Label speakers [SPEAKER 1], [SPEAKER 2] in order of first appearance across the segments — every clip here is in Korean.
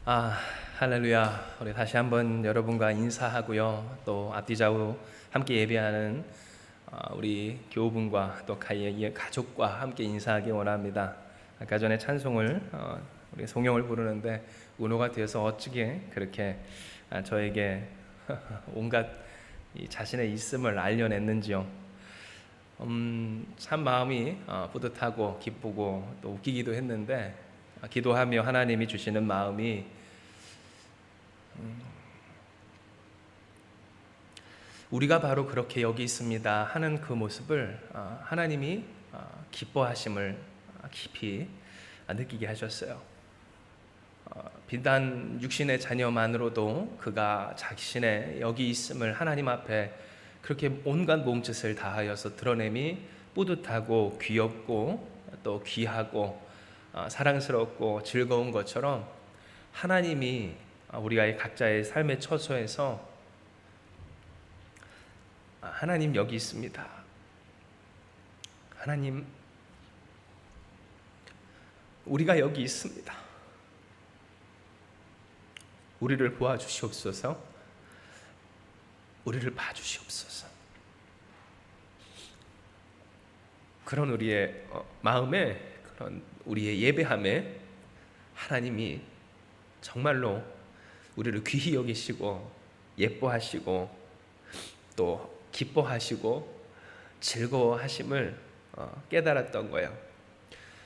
[SPEAKER 1] 아, 할렐루야. 우리 다시 한번 여러분과 인사하고요. 또 앞뒤 좌우 함께 예배하는 우리 교우분과 또 가족과 함께 인사하기 원합니다. 아까 전에 찬송을 우리 송영을 부르는데 은호가 되어서 어찌게 그렇게 저에게 온갖 이 자신의 있음을 알려냈는지요. 참 마음이 뿌듯하고 기쁘고 또 웃기기도 했는데, 기도하며 하나님이 주시는 마음이 우리가 바로 그렇게 여기 있습니다 하는 그 모습을 하나님이 기뻐하심을 깊이 느끼게 하셨어요. 비단 육신의 자녀만으로도 그가 자신의 여기 있음을 하나님 앞에 그렇게 온갖 몸짓을 다하여서 드러냄이 뿌듯하고 귀엽고 또 귀하고 사랑스럽고 즐거운 것처럼, 하나님이 우리가 각자의 삶의 처소에서 하나님 여기 있습니다, 하나님 우리가 여기 있습니다, 우리를 보아주시옵소서, 우리를 봐주시옵소서, 그런 우리의 마음에, 그런 우리의 예배함에 하나님이 정말로 우리를 귀히 여기시고 예뻐하시고 또 기뻐하시고 즐거워하심을 깨달았던 거예요.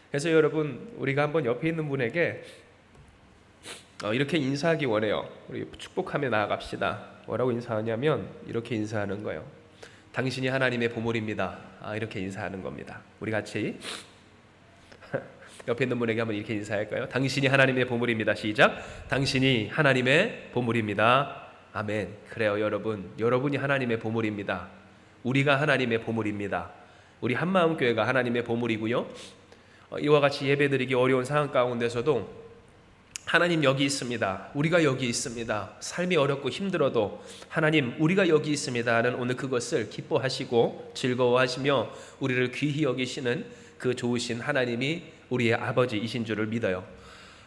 [SPEAKER 1] 그래서 여러분, 우리가 한번 옆에 있는 분에게 이렇게 인사하기 원해요. 우리 축복하며 나아갑시다. 뭐라고 인사하냐면 이렇게 인사하는 거예요. 당신이 하나님의 보물입니다. 이렇게 인사하는 겁니다. 우리 같이 옆에 있는 분에게 한번 이렇게 인사할까요? 당신이 하나님의 보물입니다. 시작. 당신이 하나님의 보물입니다. 아멘. 그래요, 여러분. 여러분이 하나님의 보물입니다. 우리가 하나님의 보물입니다. 우리 한마음교회가 하나님의 보물이고요. 이와 같이 예배드리기 어려운 상황 가운데서도 하나님 여기 있습니다, 우리가 여기 있습니다, 삶이 어렵고 힘들어도 하나님 우리가 여기 있습니다 하는 오늘 그것을 기뻐하시고 즐거워하시며 우리를 귀히 여기시는 그 좋으신 하나님이 우리의 아버지이신 줄을 믿어요.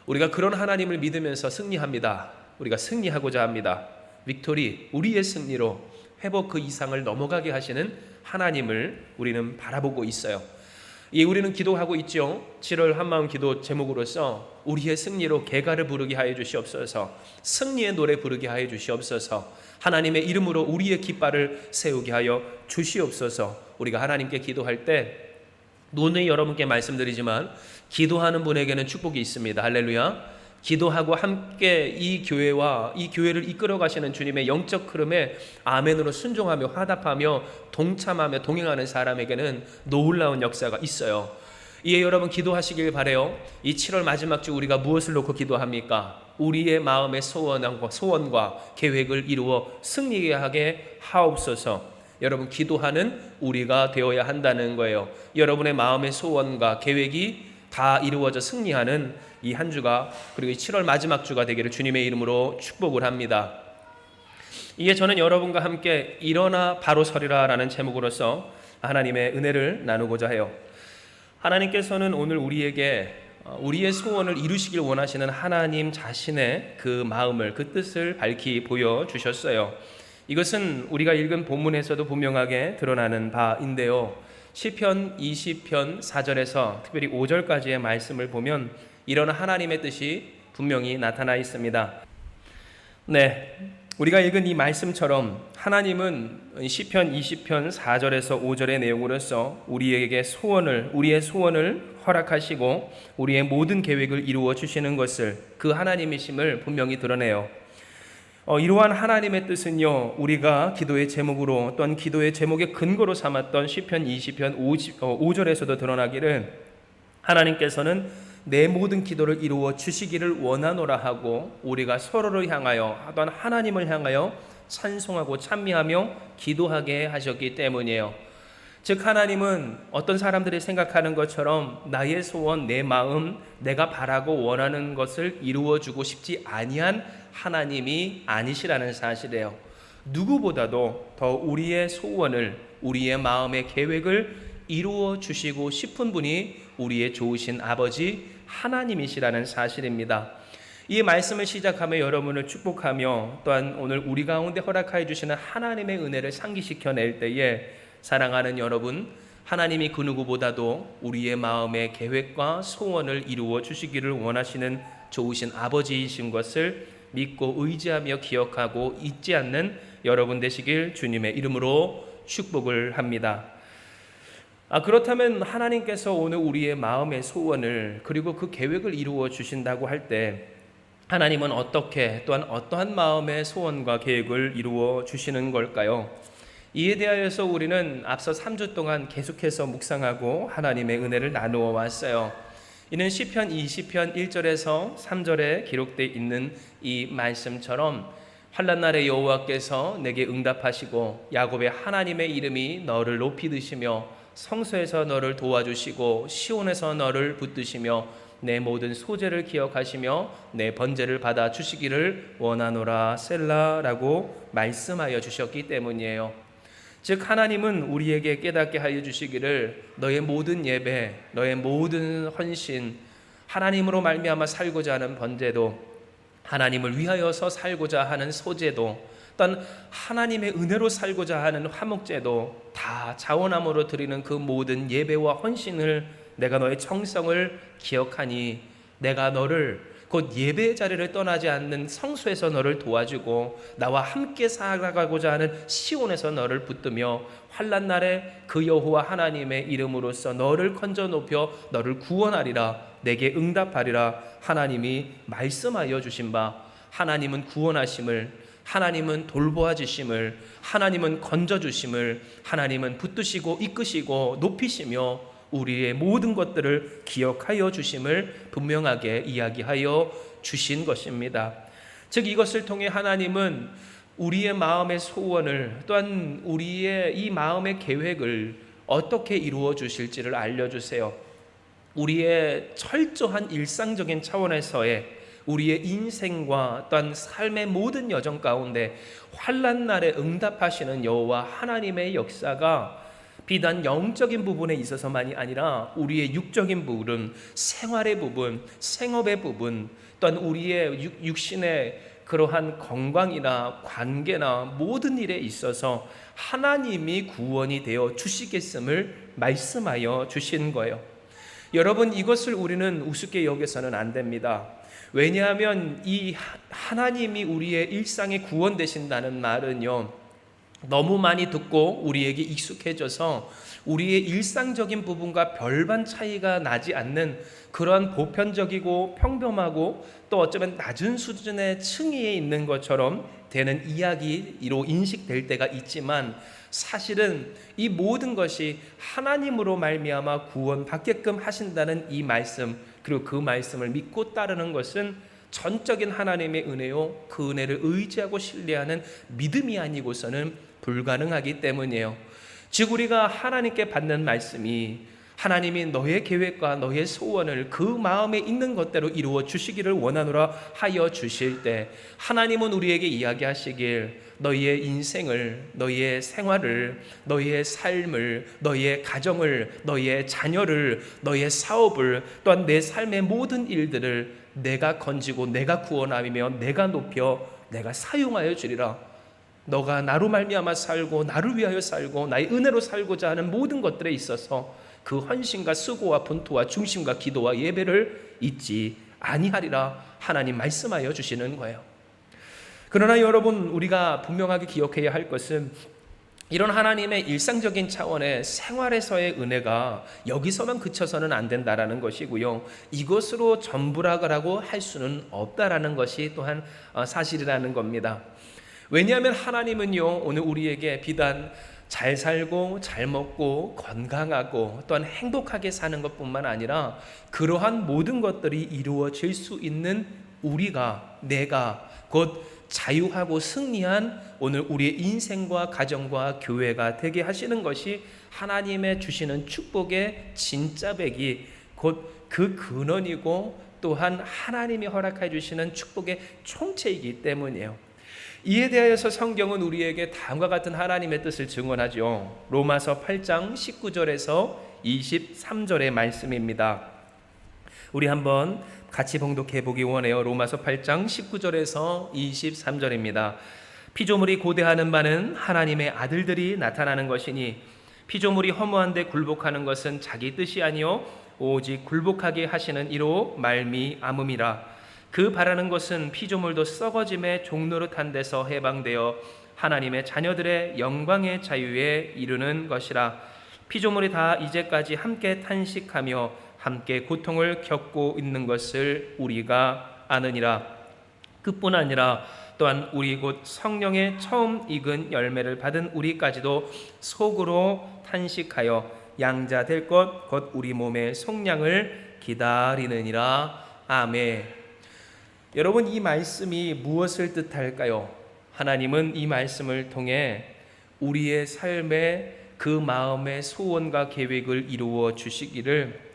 [SPEAKER 1] 우리가 그런 하나님을 믿으면서 승리합니다. 우리가 승리하고자 합니다. 빅토리, 우리의 승리로 회복 그 이상을 넘어가게 하시는 하나님을 우리는 바라보고 있어요. 우리는 기도하고 있죠. 7월 한마음 기도 제목으로서 우리의 승리로 개가를 부르게 하여 주시옵소서, 승리의 노래 부르게 하여 주시옵소서, 하나님의 이름으로 우리의 깃발을 세우게 하여 주시옵소서. 우리가 하나님께 기도할 때 오늘 여러분께 말씀드리지만 기도하는 분에게는 축복이 있습니다. 할렐루야. 기도하고 함께 이 교회와 이 교회를 이끌어 가시는 주님의 영적 흐름에 아멘으로 순종하며 화답하며 동참하며 동행하는 사람에게는 놀라운 역사가 있어요. 이에 여러분 기도하시길 바라요. 이 7월 마지막 주 우리가 무엇을 놓고 기도합니까? 우리의 마음의 소원과 계획을 이루어 승리하게 하옵소서. 여러분, 기도하는 우리가 되어야 한다는 거예요. 여러분의 마음의 소원과 계획이 다 이루어져 승리하는 이 한 주가, 그리고 이 7월 마지막 주가 되기를 주님의 이름으로 축복을 합니다. 이에 저는 여러분과 함께 일어나 바로 서리라 라는 제목으로서 하나님의 은혜를 나누고자 해요. 하나님께서는 오늘 우리에게 우리의 소원을 이루시길 원하시는 하나님 자신의 그 마음을, 그 뜻을 밝히 보여주셨어요. 이것은 우리가 읽은 본문에서도 분명하게 드러나는 바인데요, 시편 20편 4절에서 특별히 5절까지의 말씀을 보면 이런 하나님의 뜻이 분명히 나타나 있습니다. 우리가 읽은 이 말씀처럼 하나님은 시편 20편 4절에서 5절의 내용으로서 우리의 소원을 허락하시고 우리의 모든 계획을 이루어 주시는 것을, 그 하나님이심을 분명히 드러내요. 이러한 하나님의 뜻은요, 우리가 기도의 제목으로 또는 기도의 제목의 근거로 삼았던 시편 20편 5절에서도 드러나기를, 하나님께서는 내 모든 기도를 이루어 주시기를 원하노라 하고 우리가 서로를 향하여 하던 하나님을 향하여 찬송하고 찬미하며 기도하게 하셨기 때문이에요. 즉 하나님은 어떤 사람들이 생각하는 것처럼 나의 소원, 내 마음, 내가 바라고 원하는 것을 이루어주고 싶지 아니한 하나님이 아니시라는 사실이에요. 누구보다도 더 우리의 소원을, 우리의 마음의 계획을 이루어 주시고 싶은 분이 우리의 좋으신 아버지 하나님이시라는 사실입니다. 이 말씀을 시작하며 여러분을 축복하며 또한 오늘 우리 가운데 허락하여 주시는 하나님의 은혜를 상기시켜낼 때에 사랑하는 여러분, 하나님이 그 누구보다도 우리의 마음의 계획과 소원을 이루어 주시기를 원하시는 좋으신 아버지이신 것을 믿고 의지하며 기억하고 잊지 않는 여러분 되시길 주님의 이름으로 축복을 합니다. 그렇다면 하나님께서 오늘 우리의 마음의 소원을 그리고 그 계획을 이루어 주신다고 할 때 하나님은 어떻게 또한 어떠한 마음의 소원과 계획을 이루어 주시는 걸까요? 이에 대하여서 우리는 앞서 3주 동안 계속해서 묵상하고 하나님의 은혜를 나누어 왔어요. 이는 시편 20편 1절에서 3절에 기록되어 있는 이 말씀처럼 환난 날에 여호와께서 내게 응답하시고 야곱의 하나님의 이름이 너를 높이 드시며 성소에서 너를 도와주시고 시온에서 너를 붙드시며 내 모든 소재를 기억하시며 내 번제를 받아 주시기를 원하노라 셀라라고 말씀하여 주셨기 때문이에요. 즉 하나님은 우리에게 깨닫게 하여 주시기를 너의 모든 예배, 너의 모든 헌신, 하나님으로 말미암아 살고자 하는 번제도, 하나님을 위하여서 살고자 하는 소제도, 또한 하나님의 은혜로 살고자 하는 화목제도 다 자원함으로 드리는 그 모든 예배와 헌신을 내가 너의 정성을 기억하니 내가 너를 곧 예배의 자리를 떠나지 않는 성소에서 너를 도와주고 나와 함께 살아가고자 하는 시온에서 너를 붙들며 환난 날에 그 여호와 하나님의 이름으로써 너를 건져 높여 너를 구원하리라, 내게 응답하리라. 하나님이 말씀하여 주신 바, 하나님은 구원하심을, 하나님은 돌보아 주심을, 하나님은 건져 주심을, 하나님은 붙드시고 이끄시고 높이시며 우리의 모든 것들을 기억하여 주심을 분명하게 이야기하여 주신 것입니다. 즉 이것을 통해 하나님은 우리의 마음의 소원을 또한 우리의 이 마음의 계획을 어떻게 이루어 주실지를 알려주세요. 우리의 철저한 일상적인 차원에서의 우리의 인생과 또한 삶의 모든 여정 가운데 환난 날에 응답하시는 여호와 하나님의 역사가 비단 영적인 부분에 있어서만이 아니라 우리의 육적인 부분, 생활의 부분, 생업의 부분, 또한 우리의 육신의 그러한 건강이나 관계나 모든 일에 있어서 하나님이 구원이 되어 주시겠음을 말씀하여 주신 거예요. 여러분, 이것을 우리는 우습게 여겨서는 안 됩니다. 왜냐하면 이 하나님이 우리의 일상에 구원 되신다는 말은요, 너무 많이 듣고 우리에게 익숙해져서 우리의 일상적인 부분과 별반 차이가 나지 않는 그러한 보편적이고 평범하고 또 어쩌면 낮은 수준의 층위에 있는 것처럼 되는 이야기로 인식될 때가 있지만, 사실은 이 모든 것이 하나님으로 말미암아 구원받게끔 하신다는 이 말씀, 그리고 그 말씀을 믿고 따르는 것은 전적인 하나님의 은혜요, 그 은혜를 의지하고 신뢰하는 믿음이 아니고서는 불가능하기 때문이에요. 즉 우리가 하나님께 받는 말씀이 하나님이 너의 계획과 너의 소원을 그 마음에 있는 것대로 이루어 주시기를 원하노라 하여 주실 때, 하나님은 우리에게 이야기하시길 너희의 인생을, 너희의 생활을, 너희의 삶을, 너희의 가정을, 너희의 자녀를, 너희의 사업을, 또한 내 삶의 모든 일들을 내가 건지고 내가 구원하며 내가 높여 내가 사용하여 주리라. 너가 나로 말미암아 살고 나를 위하여 살고 나의 은혜로 살고자 하는 모든 것들에 있어서 그 헌신과 수고와 분투와 중심과 기도와 예배를 잊지 아니하리라 하나님 말씀하여 주시는 거예요. 그러나 여러분, 우리가 분명하게 기억해야 할 것은 이런 하나님의 일상적인 차원의 생활에서의 은혜가 여기서만 그쳐서는 안 된다라는 것이고요, 이것으로 전부라고 할 수는 없다라는 것이 또한 사실이라는 겁니다. 왜냐하면 하나님은요, 오늘 우리에게 비단 잘 살고 잘 먹고 건강하고 또한 행복하게 사는 것뿐만 아니라 그러한 모든 것들이 이루어질 수 있는 우리가, 내가 곧 자유하고 승리한 오늘 우리의 인생과 가정과 교회가 되게 하시는 것이 하나님의 주시는 축복의 진짜 백이 곧 그 근원이고 또한 하나님이 허락해 주시는 축복의 총체이기 때문이에요. 이에 대하여서 성경은 우리에게 다음과 같은 하나님의 뜻을 증언하죠. 로마서 8장 19절에서 23절의 말씀입니다. 우리 한번 같이 봉독해 보기 원해요. 로마서 8장 19절에서 23절입니다. 피조물이 고대하는 바는 하나님의 아들들이 나타나는 것이니 피조물이 허무한데 굴복하는 것은 자기 뜻이 아니요 오직 굴복하게 하시는 이로 말미암음이라. 그 바라는 것은 피조물도 썩어짐의 종노릇한 데서 해방되어 하나님의 자녀들의 영광의 자유에 이르는 것이라. 피조물이 다 이제까지 함께 탄식하며 함께 고통을 겪고 있는 것을 우리가 아느니라. 그뿐 아니라 또한 우리 곧 성령의 처음 익은 열매를 받은 우리까지도 속으로 탄식하여 양자 될 것 곧 우리 몸의 속량을 기다리느니라. 아멘. 여러분, 이 말씀이 무엇을 뜻할까요? 하나님은 이 말씀을 통해 우리의 삶에 그 마음의 소원과 계획을 이루어 주시기를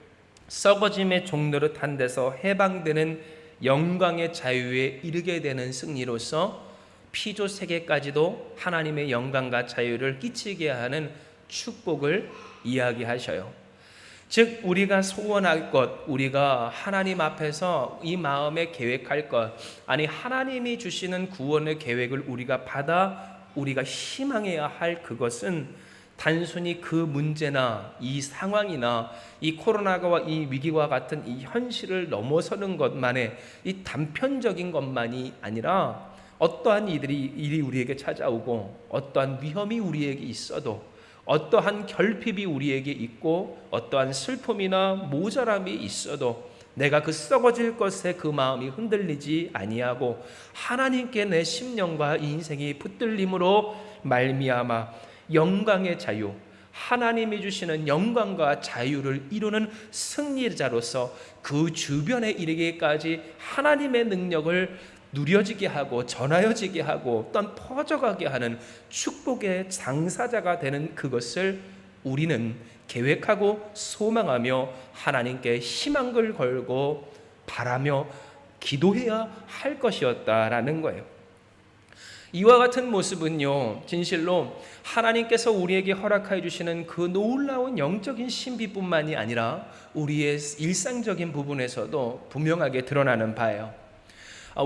[SPEAKER 1] 썩어짐의 종노릇한 데서 해방되는 영광의 자유에 이르게 되는 승리로서 피조 세계까지도 하나님의 영광과 자유를 끼치게 하는 축복을 이야기하셔요. 즉 우리가 소원할 것, 우리가 하나님 앞에서 이 마음에 계획할 것, 아니 하나님이 주시는 구원의 계획을 우리가 받아 우리가 희망해야 할 그것은 단순히 그 문제나 이 상황이나 이 코로나와 이 위기와 같은 이 현실을 넘어서는 것만의 이 단편적인 것만이 아니라 어떠한 일이 우리에게 찾아오고 어떠한 위험이 우리에게 있어도 어떠한 결핍이 우리에게 있고 어떠한 슬픔이나 모자람이 있어도 내가 그 썩어질 것에 그 마음이 흔들리지 아니하고 하나님께 내 심령과 인생이 붙들림으로 말미암아 영광의 자유, 하나님이 주시는 영광과 자유를 이루는 승리자로서 그 주변에 이르기까지 하나님의 능력을 누려지게 하고 전하여지게 하고 또한 퍼져가게 하는 축복의 당사자가 되는 그것을 우리는 계획하고 소망하며 하나님께 희망을 걸고 바라며 기도해야 할 것이었다라는 거예요. 이와 같은 모습은요, 진실로 하나님께서 우리에게 허락하여 주시는 그 놀라운 영적인 신비뿐만이 아니라 우리의 일상적인 부분에서도 분명하게 드러나는 바예요.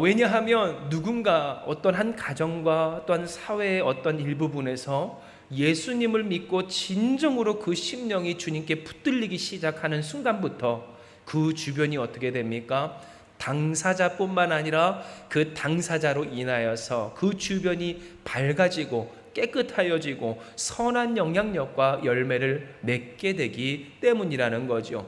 [SPEAKER 1] 왜냐하면 누군가 어떤 한 가정과 또한 사회의 어떤 일부분에서 예수님을 믿고 진정으로 그 심령이 주님께 붙들리기 시작하는 순간부터 그 주변이 어떻게 됩니까? 당사자뿐만 아니라 그 당사자로 인하여서 그 주변이 밝아지고 깨끗하여지고 선한 영향력과 열매를 맺게 되기 때문이라는 거죠.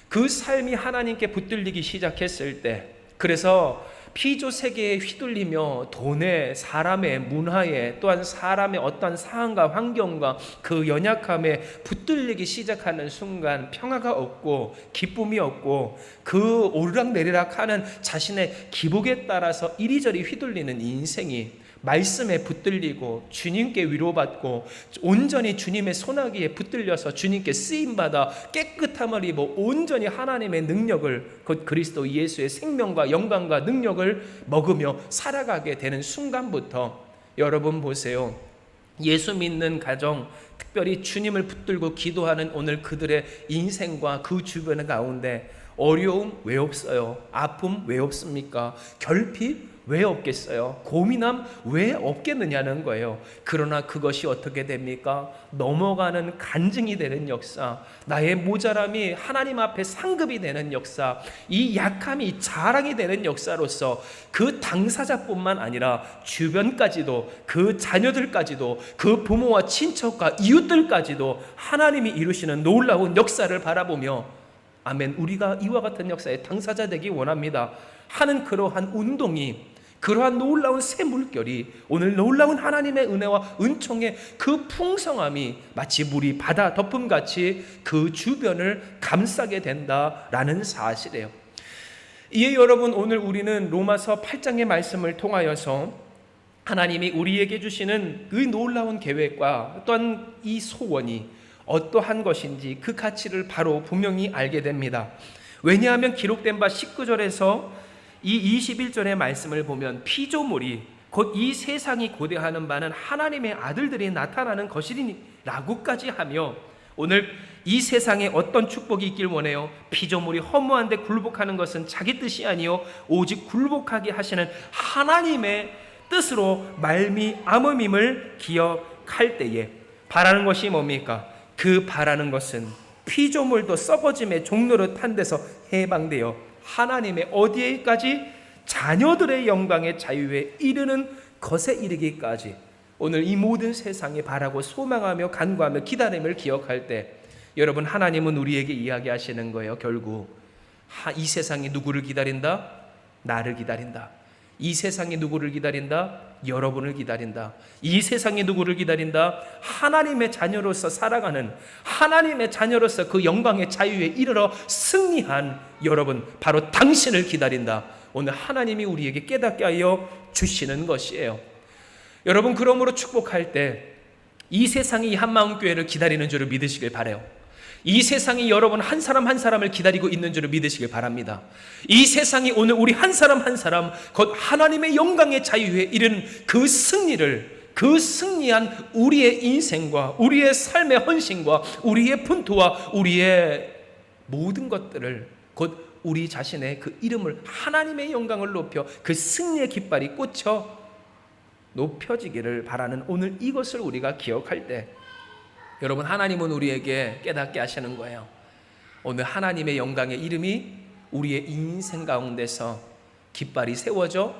[SPEAKER 1] 그 삶이 하나님께 붙들리기 시작했을 때, 그래서 피조 세계에 휘둘리며 돈에, 사람의 문화에, 또한 사람의 어떤 상황과 환경과 그 연약함에 붙들리기 시작하는 순간 평화가 없고 기쁨이 없고 그 오르락내리락하는 자신의 기복에 따라서 이리저리 휘둘리는 인생이 말씀에 붙들리고 주님께 위로받고 온전히 주님의 손아귀에 붙들려서 주님께 쓰임받아 깨끗함을 입어 온전히 하나님의 능력을, 곧 그리스도 예수의 생명과 영광과 능력을 먹으며 살아가게 되는 순간부터 여러분 보세요. 예수 믿는 가정, 특별히 주님을 붙들고 기도하는 오늘 그들의 인생과 그 주변의 가운데 어려움 왜 없어요? 아픔 왜 없습니까? 결핍 왜 없겠어요? 고민함 왜 없겠느냐는 거예요. 그러나 그것이 어떻게 됩니까? 넘어가는 간증이 되는 역사, 나의 모자람이 하나님 앞에 상급이 되는 역사, 이 약함이 자랑이 되는 역사로서 그 당사자뿐만 아니라 주변까지도, 그 자녀들까지도, 그 부모와 친척과 이웃들까지도 하나님이 이루시는 놀라운 역사를 바라보며 아멘, 우리가 이와 같은 역사의 당사자 되기 원합니다 하는 그러한 운동이, 그러한 놀라운 새 물결이, 오늘 놀라운 하나님의 은혜와 은총의 그 풍성함이 마치 물이 바다 덮음같이 그 주변을 감싸게 된다라는 사실이에요. 이에 여러분, 오늘 우리는 로마서 8장의 말씀을 통하여서 하나님이 우리에게 주시는 그 놀라운 계획과 또한 이 소원이 어떠한 것인지 그 가치를 바로 분명히 알게 됩니다. 왜냐하면 기록된 바 19절에서 이 21절의 말씀을 보면 피조물이 곧 이 세상이 고대하는 바는 하나님의 아들들이 나타나는 것이라고까지 하며 오늘 이 세상에 어떤 축복이 있길 원해요? 피조물이 허무한데 굴복하는 것은 자기 뜻이 아니요 오직 굴복하게 하시는 하나님의 뜻으로 말미암음임을 기억할 때에 바라는 것이 뭡니까? 그 바라는 것은 피조물도 썩어짐의 종로를 탄 데서 해방되어 하나님의 어디에까지? 자녀들의 영광의 자유에 이르는 것에 이르기까지 오늘 이 모든 세상에 바라고 소망하며 간구하며 기다림을 기억할 때 여러분, 하나님은 우리에게 이야기하시는 거예요. 결국 이 세상이 누구를 기다린다? 나를 기다린다. 이 세상이 누구를 기다린다? 여러분을 기다린다. 이 세상이 누구를 기다린다? 하나님의 자녀로서 살아가는, 하나님의 자녀로서 그 영광의 자유에 이르러 승리한 여러분, 바로 당신을 기다린다. 오늘 하나님이 우리에게 깨닫게 하여 주시는 것이에요. 여러분, 그러므로 축복할 때 이 세상이 한마음교회를 기다리는 줄을 믿으시길 바라요. 이 세상이 여러분 한 사람 한 사람을 기다리고 있는 줄을 믿으시길 바랍니다. 이 세상이 오늘 우리 한 사람 한 사람 곧 하나님의 영광의 자유에 이르는 그 승리를, 그 승리한 우리의 인생과 우리의 삶의 헌신과 우리의 분투와 우리의 모든 것들을 곧 우리 자신의 그 이름을, 하나님의 영광을 높여 그 승리의 깃발이 꽂혀 높여지기를 바라는 오늘 이것을 우리가 기억할 때 여러분, 하나님은 우리에게 깨닫게 하시는 거예요. 오늘 하나님의 영광의 이름이 우리의 인생 가운데서 깃발이 세워져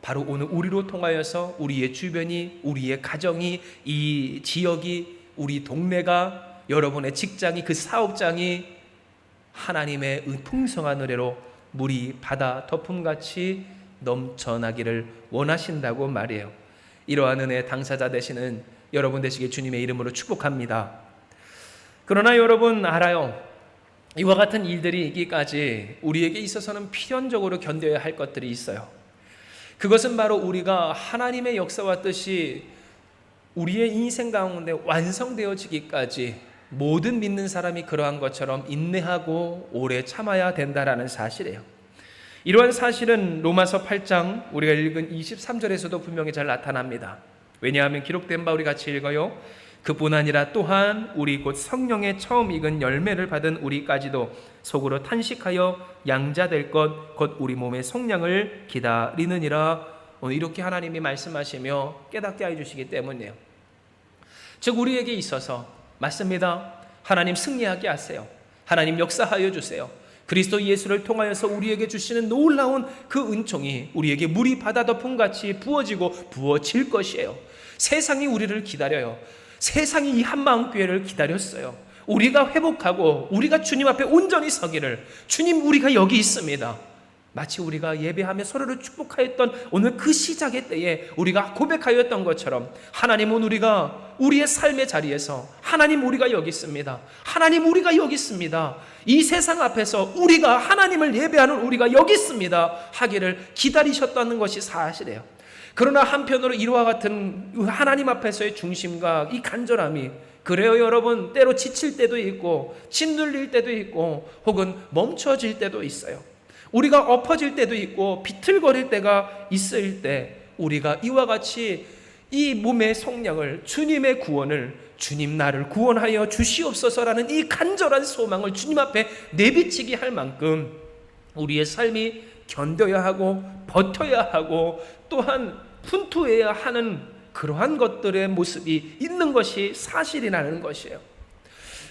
[SPEAKER 1] 바로 오늘 우리로 통하여서 우리의 주변이, 우리의 가정이, 이 지역이, 우리 동네가, 여러분의 직장이, 그 사업장이 하나님의 풍성한 은혜로 물이 바다 덮음같이 넘쳐나기를 원하신다고 말이에요. 이러한 은혜의 당사자 되시는 여러분 되시길 주님의 이름으로 축복합니다. 그러나 여러분 알아요. 이와 같은 일들이 있기까지 우리에게 있어서는 필연적으로 견뎌야 할 것들이 있어요. 그것은 바로 우리가 하나님의 역사와 뜻이 우리의 인생 가운데 완성되어지기까지 모든 믿는 사람이 그러한 것처럼 인내하고 오래 참아야 된다라는 사실이에요. 이러한 사실은 로마서 8장 우리가 읽은 23절에서도 분명히 잘 나타납니다. 왜냐하면 기록된 바 우리 같이 읽어요. 그뿐 아니라 또한 우리 곧 성령의 처음 익은 열매를 받은 우리까지도 속으로 탄식하여 양자될 것 곧 우리 몸의 속량을 기다리느니라. 오늘 이렇게 하나님이 말씀하시며 깨닫게 해주시기 때문이에요. 즉 우리에게 있어서 맞습니다. 하나님 승리하게 하세요. 하나님 역사하여 주세요. 그리스도 예수를 통하여서 우리에게 주시는 놀라운 그 은총이 우리에게 물이 바다 덮음같이 부어지고 부어질 것이에요. 세상이 우리를 기다려요. 세상이 이 한마음교회를 기다렸어요. 우리가 회복하고 우리가 주님 앞에 온전히 서기를, 주님 우리가 여기 있습니다. 마치 우리가 예배하며 서로를 축복하였던 오늘 그 시작의 때에 우리가 고백하였던 것처럼 하나님은 우리가 우리의 삶의 자리에서 하나님 우리가 여기 있습니다. 하나님 우리가 여기 있습니다. 이 세상 앞에서 우리가 하나님을 예배하는 우리가 여기 있습니다 하기를 기다리셨다는 것이 사실이에요. 그러나 한편으로 이와 같은 하나님 앞에서의 중심과 이 간절함이 그래요 여러분, 때로 지칠 때도 있고 짓눌릴 때도 있고 혹은 멈춰질 때도 있어요. 우리가 엎어질 때도 있고 비틀거릴 때가 있을 때 우리가 이와 같이 이 몸의 속량을, 주님의 구원을, 주님 나를 구원하여 주시옵소서라는 이 간절한 소망을 주님 앞에 내비치게 할 만큼 우리의 삶이 견뎌야 하고 버텨야 하고 또한 분투해야 하는 그러한 것들의 모습이 있는 것이 사실이라는 것이에요.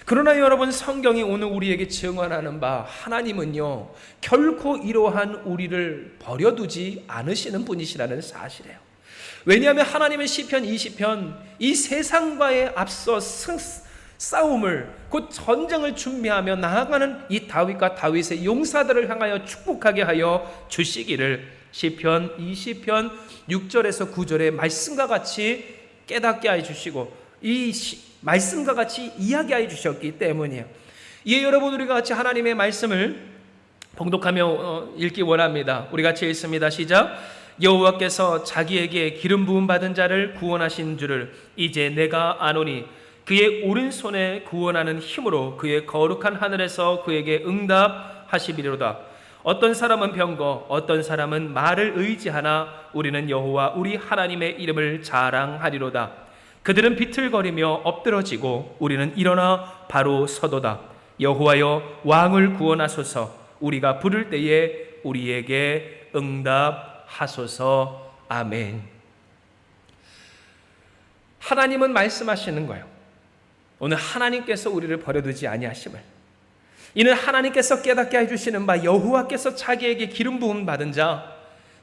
[SPEAKER 1] 그러나 여러분, 성경이 오늘 우리에게 증언하는 바 하나님은요 결코 이러한 우리를 버려두지 않으시는 분이시라는 사실이에요. 왜냐하면 하나님은 시편 20편 이 세상과의 앞서 싸움을 곧 전쟁을 준비하며 나아가는 이 다윗과 다윗의 용사들을 향하여 축복하게 하여 주시기를 시편 20편 6절에서 9절의 말씀과 같이 깨닫게 해 주시고 이 말씀과 같이 이야기해 주셨기 때문이에요. 이에 여러분 우리가 같이 하나님의 말씀을 봉독하며 읽기 원합니다. 우리 같이 읽습니다. 시작. 여호와께서 자기에게 기름 부음 받은 자를 구원하신 줄을 이제 내가 아노니 그의 오른손에 구원하는 힘으로 그의 거룩한 하늘에서 그에게 응답하시리로다. 어떤 사람은 병거, 어떤 사람은 말을 의지하나 우리는 여호와 우리 하나님의 이름을 자랑하리로다. 그들은 비틀거리며 엎드러지고 우리는 일어나 바로 서도다. 여호와여 왕을 구원하소서. 우리가 부를 때에 우리에게 응답하소서. 아멘. 하나님은 말씀하시는 거예요. 오늘 하나님께서 우리를 버려두지 아니하심을, 이는 하나님께서 깨닫게 해주시는 바 여호와께서 자기에게 기름 부음 받은 자,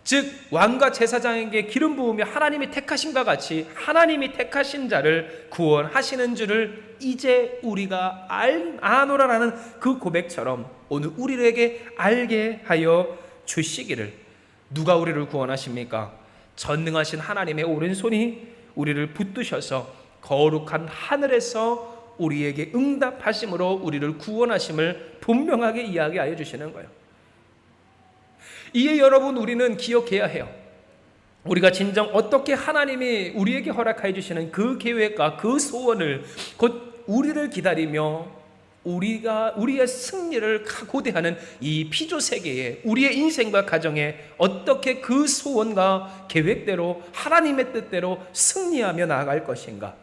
[SPEAKER 1] 즉 왕과 제사장에게 기름 부음이 하나님이 택하심과 같이 하나님이 택하신 자를 구원하시는 줄을 이제 우리가 아노라라는 그 고백처럼 오늘 우리에게 알게 하여 주시기를. 누가 우리를 구원하십니까? 전능하신 하나님의 오른손이 우리를 붙드셔서 거룩한 하늘에서 우리에게 응답하심으로 우리를 구원하심을 분명하게 이야기하여 주시는 거예요. 이에 여러분, 우리는 기억해야 해요. 우리가 진정 어떻게 하나님이 우리에게 허락하여 주시는 그 계획과 그 소원을, 곧 우리를 기다리며 우리의 승리를 고대하는 이 피조 세계에, 우리의 인생과 가정에 어떻게 그 소원과 계획대로 하나님의 뜻대로 승리하며 나아갈 것인가.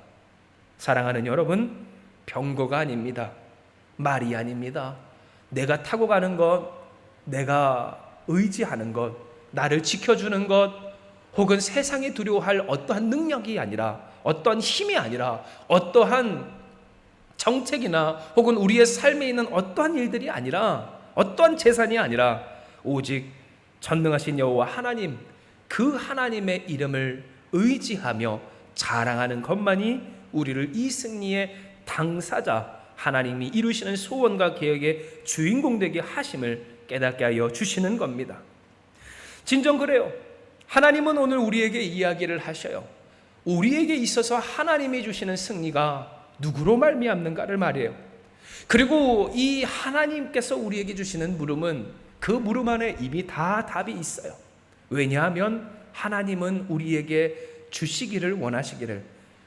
[SPEAKER 1] 사랑하는 여러분, 병거가 아닙니다. 말이 아닙니다. 내가 타고 가는 것, 내가 의지하는 것, 나를 지켜주는 것, 혹은 세상이 두려워할 어떠한 능력이 아니라, 어떠한 힘이 아니라, 어떠한 정책이나 혹은 우리의 삶에 있는 어떠한 일들이 아니라, 어떠한 재산이 아니라 오직 전능하신 여호와 하나님, 그 하나님의 이름을 의지하며 자랑하는 것만이 우리를 이 승리의 당사자, 하나님이 이루시는 소원과 계획의 주인공 되게 하심을 깨닫게 하여 주시는 겁니다. 진정 그래요. 하나님은 오늘 우리에게 이야기를 하셔요. 우리에게 있어서 하나님이 주시는 승리가 누구로 말미암는가를 말해요. 그리고 이 하나님께서 우리에게 주시는 물음은, 그 물음 안에 이미 다 답이 있어요. 왜냐하면 하나님은 우리에게 주시기를 원하시기를,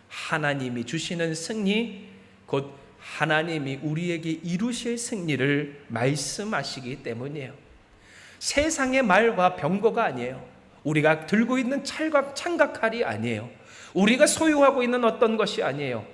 [SPEAKER 1] 하나님이 주시는 승리, 곧 하나님이 우리에게 이루실 승리를 말씀하시기 때문이에요. 세상의 말과 병거가 아니에요. 우리가 들고 있는 창각칼이 아니에요. 우리가 소유하고 있는 어떤 것이 아니에요.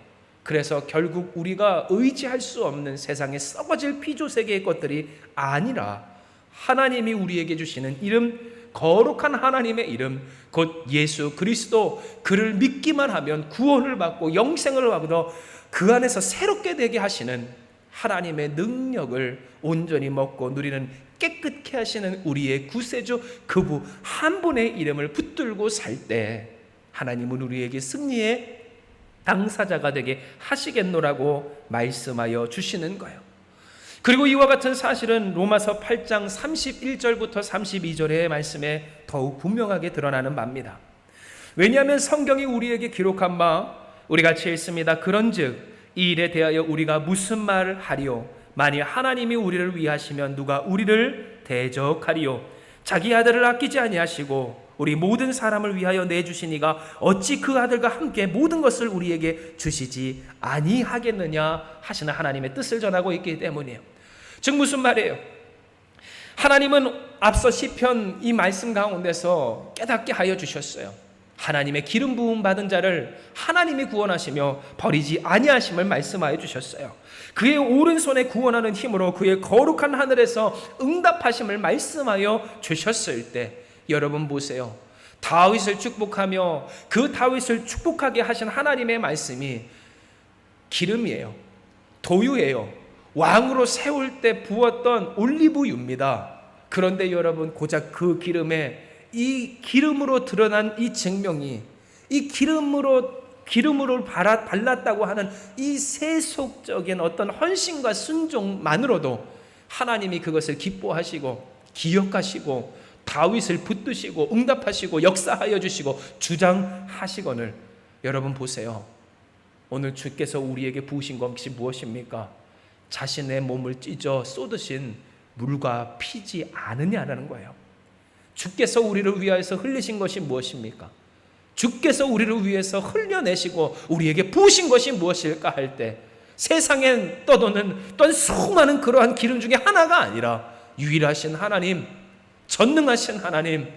[SPEAKER 1] 그래서 결국 우리가 의지할 수 없는 세상에 썩어질 피조세계의 것들이 아니라 하나님이 우리에게 주시는 이름, 거룩한 하나님의 이름, 곧 예수 그리스도, 그를 믿기만 하면 구원을 받고 영생을 얻어 그 안에서 새롭게 되게 하시는 하나님의 능력을 온전히 먹고 누리는 깨끗게 하시는 우리의 구세주 그분 한 분의 이름을 붙들고 살 때 하나님은 우리에게 승리의 당사자가 되게 하시겠노라고 말씀하여 주시는 거예요. 그리고 이와 같은 사실은 로마서 8장 31절부터 32절의 말씀에 더욱 분명하게 드러나는 바입니다. 왜냐하면 성경이 우리에게 기록한 바 우리 같이 읽습니다. 그런즉 이 일에 대하여 우리가 무슨 말을 하리요? 만일 하나님이 우리를 위하시면 누가 우리를 대적하리요? 자기 아들을 아끼지 아니하시고 우리 모든 사람을 위하여 내주시니가 어찌 그 아들과 함께 모든 것을 우리에게 주시지 아니하겠느냐 하시는 하나님의 뜻을 전하고 있기 때문이에요. 즉 무슨 말이에요? 하나님은 앞서 시편 이 말씀 가운데서 깨닫게 하여 주셨어요. 하나님의 기름 부음 받은 자를 하나님이 구원하시며 버리지 아니하심을 말씀하여 주셨어요. 그의 오른손에 구원하는 힘으로 그의 거룩한 하늘에서 응답하심을 말씀하여 주셨을 때 여러분 보세요. 다윗을 축복하며 그 다윗을 축복하게 하신 하나님의 말씀이 기름이에요. 도유예요. 왕으로 세울 때 부었던 올리브유입니다. 그런데 여러분 고작 그 기름에 이 기름으로 드러난 이 증명이, 이 기름으로 발랐다고 하는 이 세속적인 어떤 헌신과 순종만으로도 하나님이 그것을 기뻐하시고 기억하시고 다윗을 붙드시고 응답하시고 역사하여 주시고 주장하시거늘. 여러분 보세요. 오늘 주께서 우리에게 부으신 것이 무엇입니까? 자신의 몸을 찢어 쏟으신 물과 피지 않으냐라는 거예요. 주께서 우리를 위하여서 흘리신 것이 무엇입니까? 주께서 우리를 위해서 흘려내시고 우리에게 부으신 것이 무엇일까 할 때 세상에 떠도는 또한 수많은 그러한 기름 중에 하나가 아니라 유일하신 하나님, 전능하신 하나님,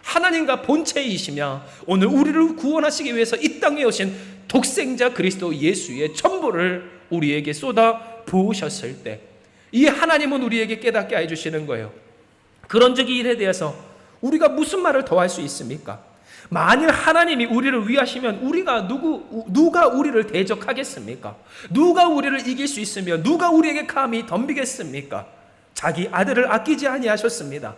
[SPEAKER 1] 하나님과 본체이시며 오늘 우리를 구원하시기 위해서 이 땅에 오신 독생자 그리스도 예수의 전부를 우리에게 쏟아 부으셨을 때 이 하나님은 우리에게 깨닫게 해주시는 거예요. 그런즉 이 일에 대해서 우리가 무슨 말을 더 할 수 있습니까? 만일 하나님이 우리를 위하시면 누가 우리를 대적하겠습니까? 누가 우리를 이길 수 있으며 누가 우리에게 감히 덤비겠습니까? 자기 아들을 아끼지 아니하셨습니다.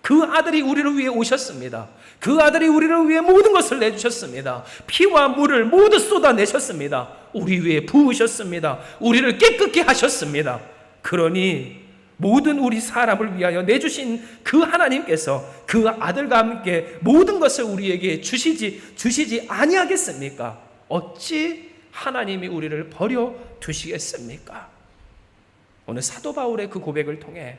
[SPEAKER 1] 그 아들이 우리를 위해 오셨습니다. 그 아들이 우리를 위해 모든 것을 내주셨습니다. 피와 물을 모두 쏟아내셨습니다. 우리 위해 부으셨습니다. 우리를 깨끗게 하셨습니다. 그러니 모든 우리 사람을 위하여 내주신 그 하나님께서 그 아들과 함께 모든 것을 우리에게 주시지 아니하겠습니까? 어찌 하나님이 우리를 버려 두시겠습니까? 오늘 사도 바울의 그 고백을 통해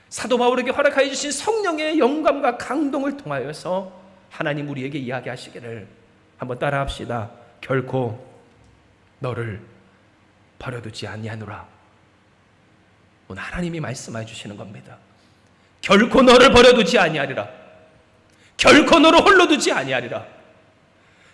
[SPEAKER 1] 사도 바울에게 허락하여 주신 성령의 영감과 강동을 통하여서 하나님 우리에게 이야기하시기를 한번 따라합시다. 결코 너를 버려두지 아니하노라. 오늘 하나님이 말씀해 주시는 겁니다. 결코 너를 버려두지 아니하리라. 결코 너를 홀로 두지 아니하리라.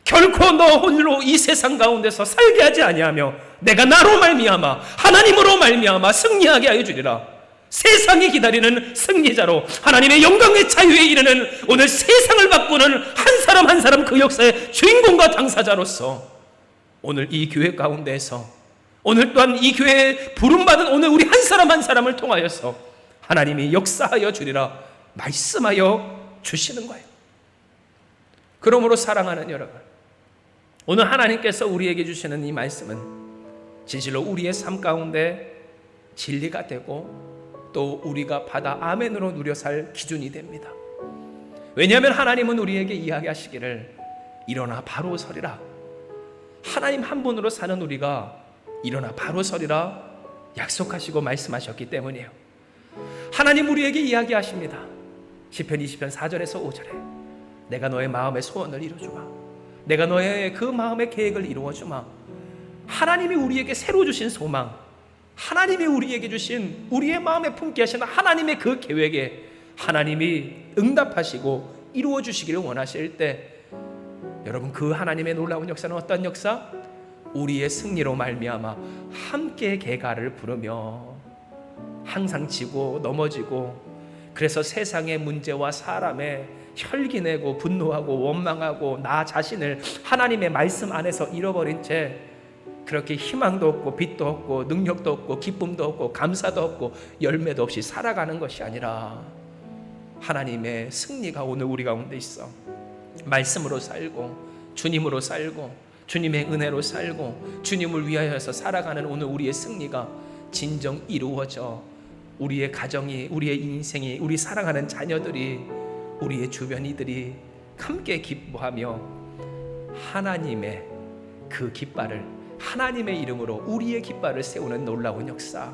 [SPEAKER 1] 결코 너 홀로 이 세상 가운데서 살게 하지 아니하며 내가 나로 말미암아 하나님으로 말미암아 승리하게 하여 주리라. 세상이 기다리는 승리자로 하나님의 영광의 자유에 이르는 오늘 세상을 바꾸는 한 사람 한 사람 그 역사의 주인공과 당사자로서 오늘 이 교회 가운데에서 오늘 또한 이 교회에 부름받은 오늘 우리 한 사람 한 사람을 통하여서 하나님이 역사하여 주리라 말씀하여 주시는 거예요. 그러므로 사랑하는 여러분, 오늘 하나님께서 우리에게 주시는 이 말씀은 진실로 우리의 삶 가운데 진리가 되고 또 우리가 받아 아멘으로 누려 살 기준이 됩니다. 왜냐하면 하나님은 우리에게 이야기하시기를 일어나 바로 서리라. 하나님 한 분으로 사는 우리가 일어나 바로 서리라 약속하시고 말씀하셨기 때문이에요. 하나님 우리에게 이야기하십니다. 시편 20편 4절에서 5절에 내가 너의 마음의 소원을 이루어주마. 내가 너의 그 마음의 계획을 이루어주마. 하나님이 우리에게 새로 주신 소망, 하나님이 우리에게 주신 우리의 마음에 품게 하시는 하나님의 그 계획에 하나님이 응답하시고 이루어주시기를 원하실 때 여러분 그 하나님의 놀라운 역사는 어떤 역사? 우리의 승리로 말미암아 함께 개가를 부르며 항상 지고 넘어지고 그래서 세상의 문제와 사람의 혈기내고 분노하고 원망하고 나 자신을 하나님의 말씀 안에서 잃어버린 채 그렇게 희망도 없고 빛도 없고 능력도 없고 기쁨도 없고 감사도 없고 열매도 없이 살아가는 것이 아니라 하나님의 승리가 오늘 우리 가운데 있어. 말씀으로 살고 주님으로 살고 주님의 은혜로 살고 주님을 위하여서 살아가는 오늘 우리의 승리가 진정 이루어져 우리의 가정이, 우리의 인생이, 우리 사랑하는 자녀들이, 우리의 주변이들이 함께 기뻐하며 하나님의 그 깃발을, 하나님의 이름으로 우리의 깃발을 세우는 놀라운 역사.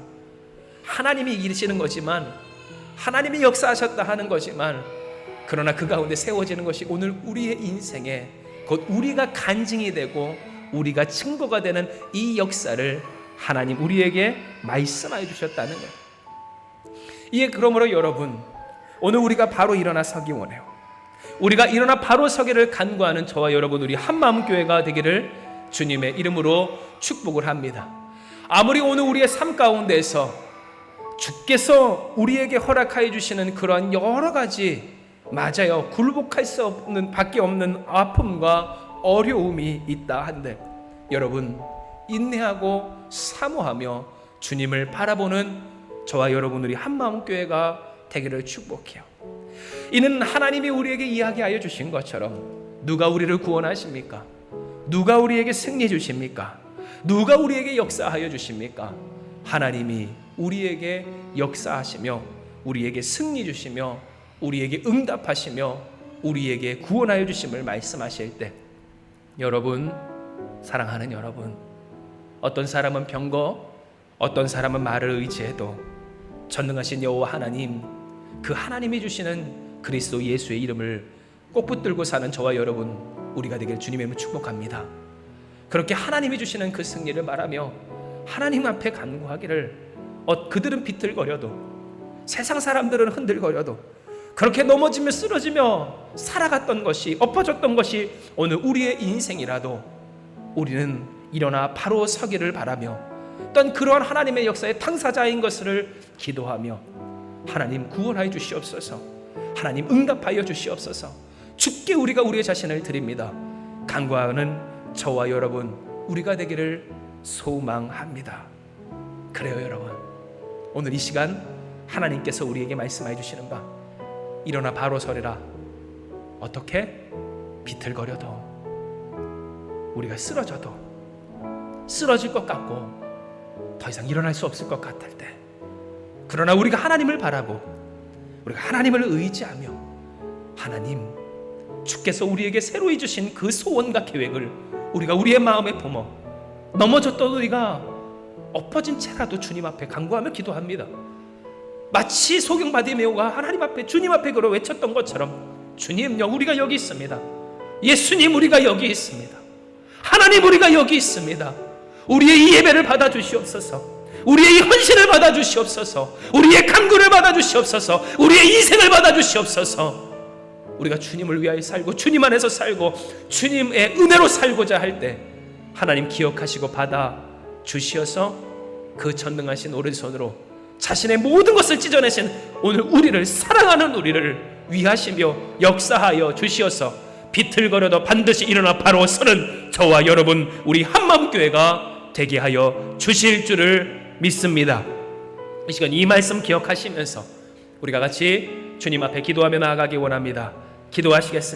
[SPEAKER 1] 하나님이 이르시는 거지만, 하나님이 역사하셨다 하는 거지만, 그러나 그 가운데 세워지는 것이 오늘 우리의 인생에 곧 우리가 간증이 되고 우리가 증거가 되는 이 역사를 하나님 우리에게 말씀하여 주셨다는 거예요. 이에 그러므로 여러분, 오늘 우리가 바로 일어나 서기 원해요. 우리가 일어나 바로 서기를 간구하는 저와 여러분, 우리 한마음교회가 되기를 주님의 이름으로 축복을 합니다. 아무리 오늘 우리의 삶 가운데서 주께서 우리에게 허락하여 주시는 그러한 여러 가지, 맞아요, 굴복할 수 없는 밖에 없는 아픔과 어려움이 있다 한데, 여러분 인내하고 사모하며 주님을 바라보는 저와 여러분들이 한마음교회가 되기를 축복해요. 이는 하나님이 우리에게 이야기하여 주신 것처럼 누가 우리를 구원하십니까? 누가 우리에게 승리 주십니까? 누가 우리에게 역사하여 주십니까? 하나님이 우리에게 역사하시며 우리에게 승리 주시며 우리에게 응답하시며 우리에게 구원하여 주심을 말씀하실 때, 여러분, 사랑하는 여러분, 어떤 사람은 병거, 어떤 사람은 말을 의지해도 전능하신 여호와 하나님, 그 하나님이 주시는 그리스도 예수의 이름을 꼭 붙들고 사는 저와 여러분, 우리가 되길 주님의 이름으로 축복합니다. 그렇게 하나님이 주시는 그 승리를 말하며 하나님 앞에 간구하기를, 그들은 비틀거려도, 세상 사람들은 흔들거려도, 그렇게 넘어지며 쓰러지며 살아갔던 것이, 엎어졌던 것이 오늘 우리의 인생이라도
[SPEAKER 2] 우리는 일어나 바로 서기를 바라며 또한 그러한 하나님의 역사의 당사자인 것을 기도하며 하나님 구원하여 주시옵소서, 하나님 응답하여 주시옵소서, 주께 우리가 우리의 자신을 드립니다. 간구하는 저와 여러분 우리가 되기를 소망합니다. 그래요 여러분, 오늘 이 시간 하나님께서 우리에게 말씀해 주시는 바, 일어나 바로 서리라. 어떻게? 비틀거려도, 우리가 쓰러질 것 같고 더 이상 일어날 수 없을 것 같을 때, 그러나 우리가 하나님을 바라고 우리가 하나님을 의지하며 하나님 주께서 우리에게 새로이 주신 그 소원과 계획을 우리가 우리의 마음에 품어 넘어졌던 우리가 엎어진 채라도 주님 앞에 간구하며 기도합니다. 마치 소경 바디메오가 하나님 앞에 주님 앞에 걸어 외쳤던 것처럼, 주님요 우리가 여기 있습니다. 예수님 우리가 여기 있습니다. 하나님 우리가 여기 있습니다. 우리의 이 예배를 받아주시옵소서, 우리의 이 헌신을 받아주시옵소서, 우리의 간구를 받아주시옵소서, 우리의 인생을 받아주시옵소서. 우리가 주님을 위하여 살고 주님 안에서 살고 주님의 은혜로 살고자 할 때 하나님 기억하시고 받아주시어서 그 전능하신 오른손으로 자신의 모든 것을 찢어내신 오늘 우리를 사랑하는 우리를 위하시며 역사하여 주시어서 비틀거려도 반드시 일어나 바로 서는 저와 여러분 우리 한마음교회가 되게 하여 주실 줄을 믿습니다. 이 시간 이 말씀 기억하시면서 우리가 같이 주님 앞에 기도하며 나아가기 원합니다. 기도하시겠습니다.